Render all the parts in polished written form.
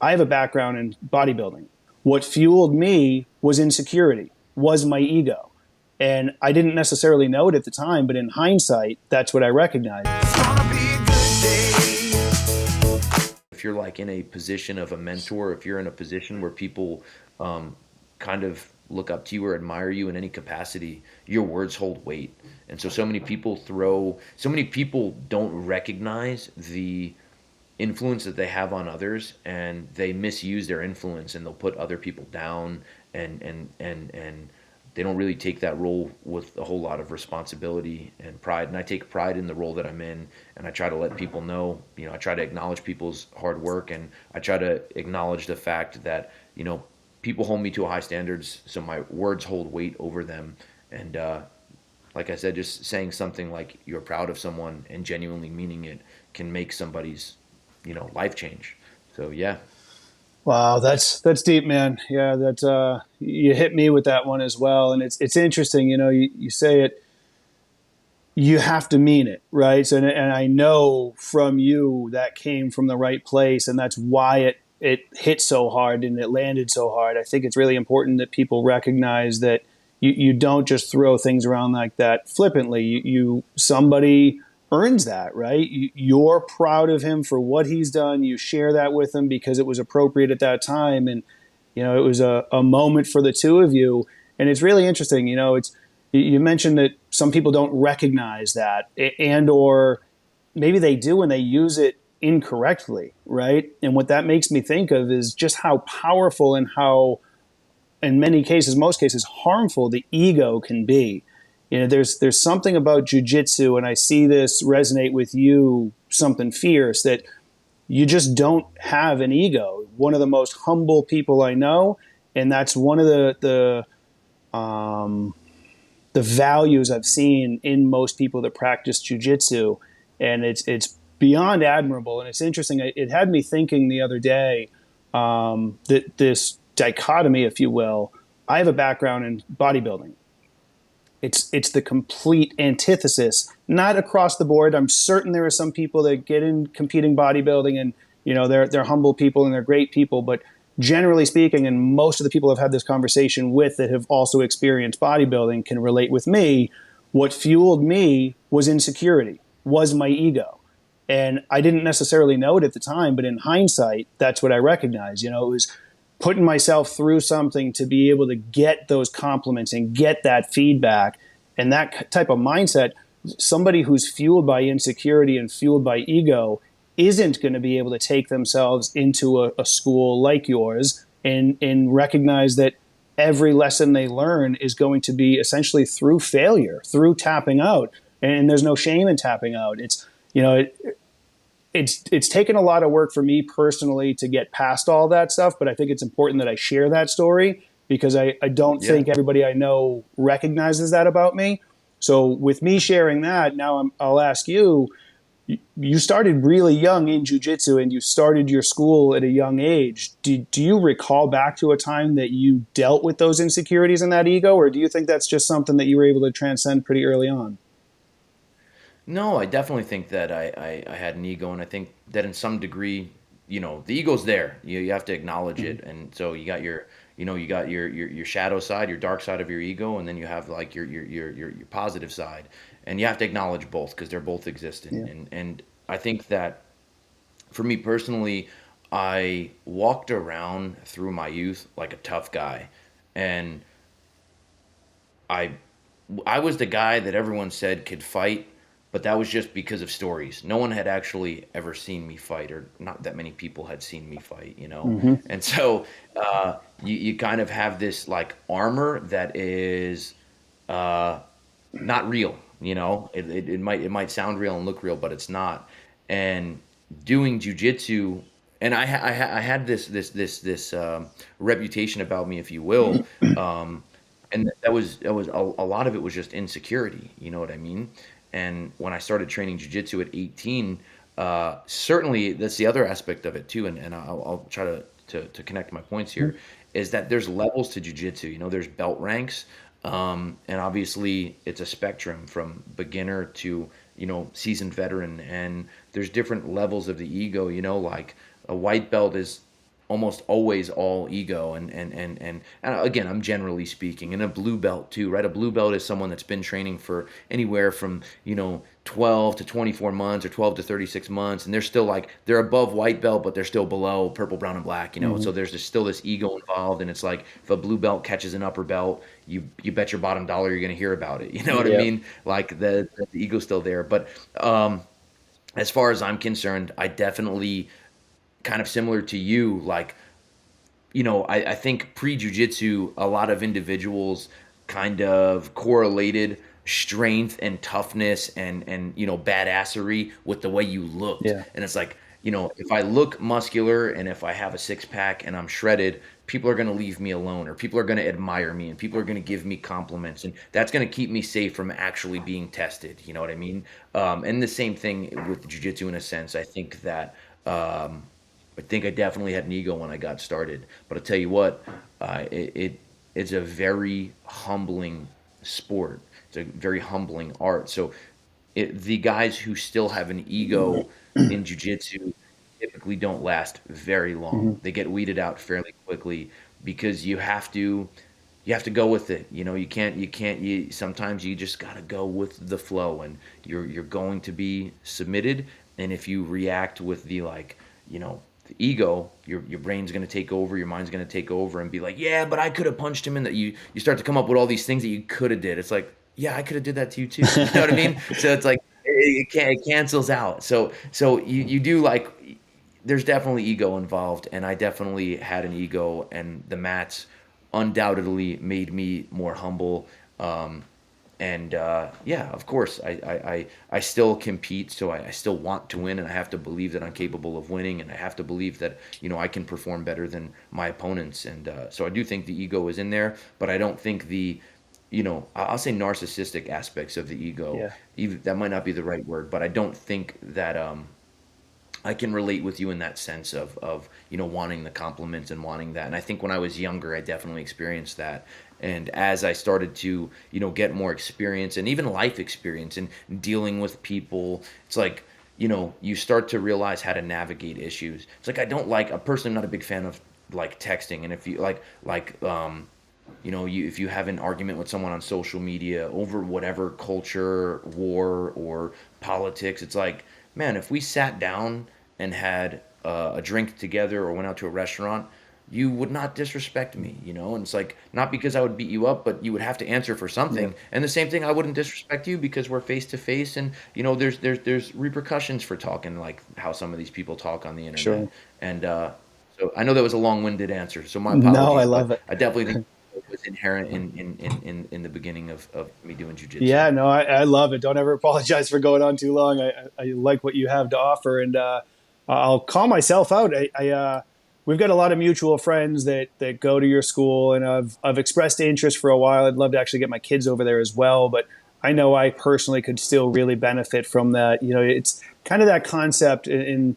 I have a background in bodybuilding. What fueled me was insecurity, was my ego. And I didn't necessarily know it at the time, but in hindsight, that's what I recognized. If you're like in a position of a mentor, if you're in a position where people kind of look up to you or admire you in any capacity, your words hold weight. And so many people don't recognize the influence that they have on others, and they misuse their influence, and they'll put other people down, and they don't really take that role with a whole lot of responsibility and pride. And I take pride in the role that I'm in, and I try to let people know, I try to acknowledge people's hard work, and I try to acknowledge the fact that, people hold me to a high standards, so my words hold weight over them. And like I said, just saying something like you're proud of someone and genuinely meaning it can make somebody's, life change. So yeah. Wow, that's deep, man. Yeah, that you hit me with that one as well. And it's interesting, you say it, you have to mean it, right? So, and I know from you that came from the right place, and that's why it hit so hard and it landed so hard. I think it's really important that people recognize that you don't just throw things around like that flippantly. Somebody earns that, right? You're proud of him for what he's done. You share that with him because it was appropriate at that time, and it was a moment for the two of you. And it's really interesting. You mentioned that some people don't recognize that, and or maybe they do and they use it incorrectly, right? And what that makes me think of is just how powerful and how, in many cases, most cases, harmful the ego can be. There's something about jiu-jitsu, and I see this resonate with you, something fierce, that you just don't have an ego. One of the most humble people I know, and that's one of the values I've seen in most people that practice jiu-jitsu, and it's beyond admirable. And it's interesting. It had me thinking the other day that this dichotomy, if you will. I have a background in bodybuilding. It's the complete antithesis, not across the board. I'm certain there are some people that get in competing bodybuilding, and they're humble people and they're great people, but generally speaking, and most of the people I've had this conversation with that have also experienced bodybuilding can relate with me, what fueled me was insecurity, was my ego. And I didn't necessarily know it at the time, but in hindsight, that's what I recognized. It was putting myself through something to be able to get those compliments and get that feedback. And that type of mindset, somebody who's fueled by insecurity and fueled by ego isn't going to be able to take themselves into a school like yours and recognize that every lesson they learn is going to be essentially through failure, through tapping out. And there's no shame in tapping out. It's taken a lot of work for me personally to get past all that stuff, but I think it's important that I share that story because I don't think everybody I know recognizes that about me. So with me sharing that, now I'll ask you, you started really young in jiu-jitsu and you started your school at a young age. Do you recall back to a time that you dealt with those insecurities and that ego, or do you think that's just something that you were able to transcend pretty early on? No, I definitely think that I had an ego, and I think that in some degree, the ego's there. You have to acknowledge it, and so you got your shadow side, your dark side of your ego, and then you have like your positive side, and you have to acknowledge both because they're both existent. Yeah. And I think that for me personally, I walked around through my youth like a tough guy, and I I was the guy that everyone said could fight, but that was just because of stories. No one had actually ever seen me fight, or not that many people had seen me fight. Mm-hmm. And so you kind of have this like armor that is uh, not real. It might sound real and look real, but it's not. And doing jujitsu, and I had this reputation about me, if you will, um, and that was a lot of it was just insecurity. You know what I mean? And when I started training jujitsu at 18, certainly that's the other aspect of it too. And I'll try to connect my points here. Is that there's levels to jujitsu. There's belt ranks, and obviously it's a spectrum from beginner to seasoned veteran, and there's different levels of the ego. Like a white belt is almost always all ego. And again, I'm generally speaking, and a blue belt too, right? A blue belt is someone that's been training for anywhere from 12 to 24 months or 12 to 36 months, and they're still like they're above white belt, but they're still below purple, brown, and black. Hmm. So there's still this ego involved, and it's like if a blue belt catches an upper belt, you bet your bottom dollar you're going to hear about it. You know what I Yeah. mean? Like the ego's still there. But as far as I'm concerned, I definitely kind of similar to you, like I think pre jujitsu, a lot of individuals kind of correlated strength and toughness and badassery with the way you looked. Yeah. And it's like, if I look muscular and if I have a six pack and I'm shredded, people are going to leave me alone or people are going to admire me and people are going to give me compliments. And that's going to keep me safe from actually being tested. You know what I mean? And the same thing with jujitsu in a sense. Um, I think I definitely had an ego when I got started. But I'll tell you what, it's a very humbling sport. It's a very humbling art. So the guys who still have an ego in jujitsu typically don't last very long. Hmm. They get weeded out fairly quickly because you have to go with it. You sometimes you just got to go with the flow, and you're going to be submitted. And if you react with the ego, your brain's going to take over, your mind's going to take over and be like, yeah, but I could have punched him in the you start to come up with all these things that you could have did. It's like, yeah, I could have did that to you too. You know what I mean? So it's like it cancels out. So you do like there's definitely ego involved, and I definitely had an ego, and the mats undoubtedly made me more humble. And yeah, of course, I still compete, so I still want to win, and I have to believe that I'm capable of winning, and I have to believe that I can perform better than my opponents, and so I do think the ego is in there, but I don't think I'll say narcissistic aspects of the ego. Yeah. Even that might not be the right word, but I don't think that I can relate with you in that sense of wanting the compliments and wanting that. And I think when I was younger, I definitely experienced that. And as I started to get more experience and even life experience and dealing with people, it's like you start to realize how to navigate issues. It's like I don't like a person. I'm not a big fan of like texting. And if you if you have an argument with someone on social media over whatever culture, war, or politics, it's like, man, if we sat down and had a drink together or went out to a restaurant, you would not disrespect me, And it's like, not because I would beat you up, but you would have to answer for Yeah. something. And the same thing, I wouldn't disrespect you because we're face to face, and there's repercussions for talking like how some of these people talk on the internet. Sure. And so I know that was a long-winded answer, so my No, I apologies, but love it. I definitely think it was inherent in the beginning of me doing jujitsu. Yeah, no, I love it. Don't ever apologize for going on too long. I like what you have to offer, and I'll call myself out. We've got a lot of mutual friends that go to your school, and I've expressed interest for a while. I'd love to actually get my kids over there as well, but I know I personally could still really benefit from that. It's kind of that concept in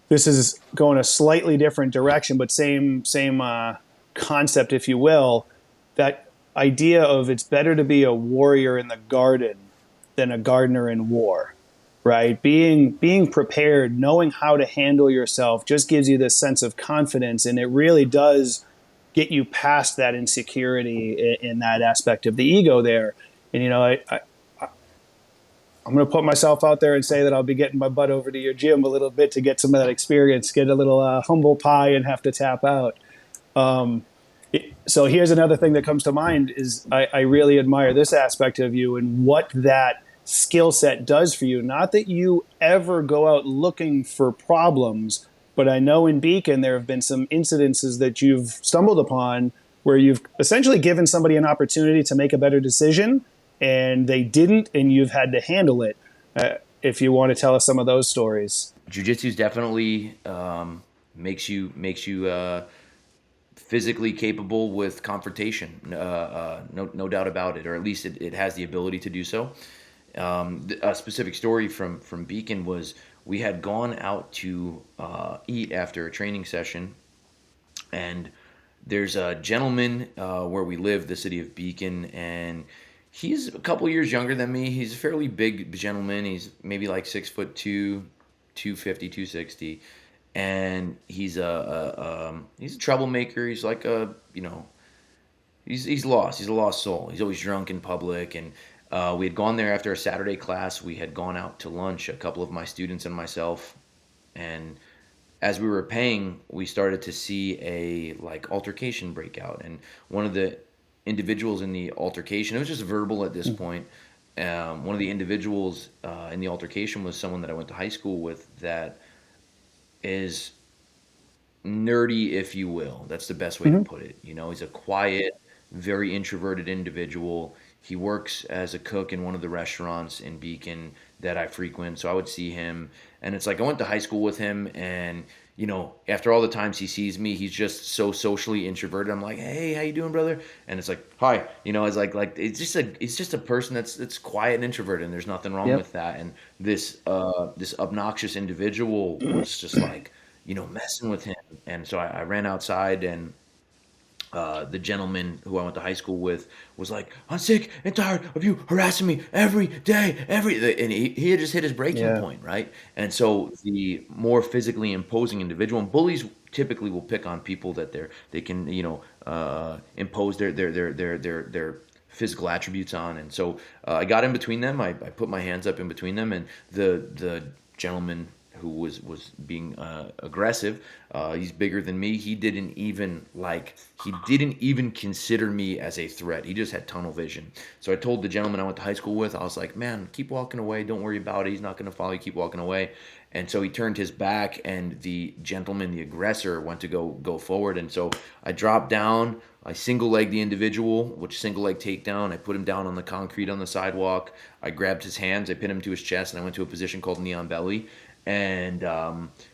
this is going a slightly different direction, but same concept, if you will. That idea of it's better to be a warrior in the garden than a gardener in war, right? Being prepared, knowing how to handle yourself, just gives you this sense of confidence, and it really does get you past that insecurity in that aspect of the ego there. And I'm going to put myself out there and say that I'll be getting my butt over to your gym a little bit to get some of that experience, get a little humble pie, and have to tap out. Um, so here's another thing that comes to mind is I really admire this aspect of you and what that skill set does for you. Not that you ever go out looking for problems, but I know in Beacon there have been some incidences that you've stumbled upon where you've essentially given somebody an opportunity to make a better decision and they didn't, and you've had to handle it. If you want to tell us some of those stories. Jiu-jitsu definitely makes you physically capable with confrontation. No doubt about it, or at least it has the ability to do so. A specific story from Beacon was we had gone out to eat after a training session, and there's a gentleman where we live, the city of Beacon, and he's a couple years younger than me. He's a fairly big gentleman. He's maybe like 6'2", 250, 260, and he's a troublemaker. He's like a he's lost. He's a lost soul. He's always drunk in public. And we had gone there after a Saturday class. We had gone out to lunch, a couple of my students and myself. And as we were paying, we started to see a like altercation break out. And one of the individuals in the altercation, it was just verbal at this point. One of the individuals in the altercation was someone that I went to high school with that is nerdy, if you will. That's the best way to Mm-hmm. put it. He's a quiet, very introverted individual. He works as a cook in one of the restaurants in Beacon that I frequent. So I would see him, and it's like I went to high school with him, and after all the times he sees me, he's just so socially introverted. I'm like, "Hey, how you doing, brother?" And it's like, "Hi." It's like it's just a person that's quiet and introverted, and there's nothing wrong Yep. with that. And this obnoxious individual was just like messing with him. And so I ran outside, and the gentleman who I went to high school with was like, "I'm sick and tired of you harassing me every day, every day." And he had just hit his breaking Yeah. point, right? And so the more physically imposing individual, and bullies typically will pick on people that they can, impose their physical attributes on. And so I got in between them. I put my hands up in between them, and the gentleman who was being aggressive. He's bigger than me. He didn't even consider me as a threat. He just had tunnel vision. So I told the gentleman I went to high school with, I was like, "Man, keep walking away. Don't worry about it. He's not going to follow you. Keep walking away." And so he turned his back, and the gentleman, the aggressor, went to go forward. And so I dropped down. I single legged the individual, which single leg takedown. I put him down on the concrete on the sidewalk. I grabbed his hands. I pinned him to his chest, and I went to a position called neon belly. And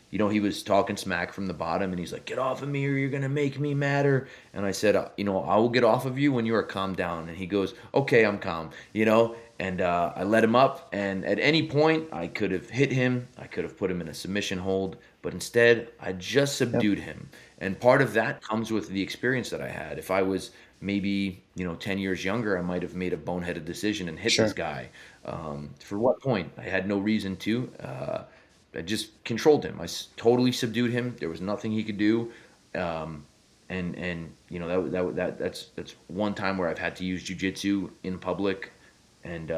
he was talking smack from the bottom, and he's like, "Get off of me, or you're gonna make me madder." And I said, "I will get off of you when you are calmed down." And he goes, "Okay, I'm calm." And I let him up. And at any point, I could have hit him. I could have put him in a submission hold, but instead, I just Yep. subdued him. And part of that comes with the experience that I had. If I was maybe 10 years younger, I might have made a boneheaded decision and hit this Sure. guy. For what point? I had no reason to. I just controlled him. Totally subdued him. There was nothing he could do. And that's one time where I've had to use jujitsu in public. And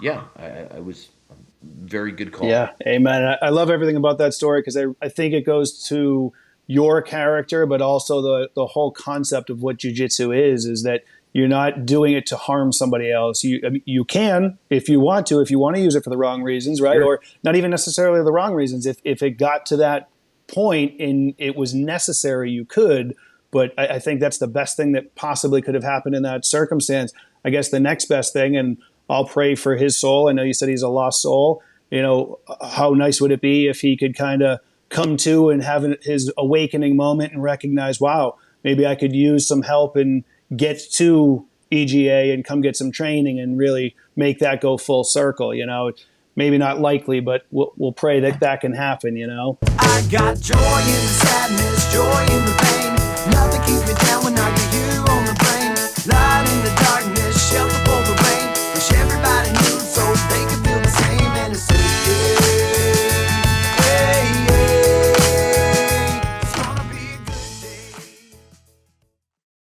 yeah, I was a very good call. Yeah. Amen. I love everything about that story because I think it goes to your character, but also the whole concept of what jujitsu is that you're not doing it to harm somebody else. I mean, you can if you want to, if you want to use it for the wrong reasons, right? Sure. Or not even necessarily the wrong reasons. If it got to that point and it was necessary, you could. But I think that's the best thing that possibly could have happened in that circumstance. I guess the next best thing, and I'll pray for his soul. I know you said he's a lost soul. How nice would it be if he could kind of come to and have his awakening moment and recognize, wow, maybe I could use some help and get to EGA and come get some training and really make that go full circle. Maybe not likely, but we'll pray that can happen. I got joy in the sadness, joy in the pain. Nothing keeps me down when I get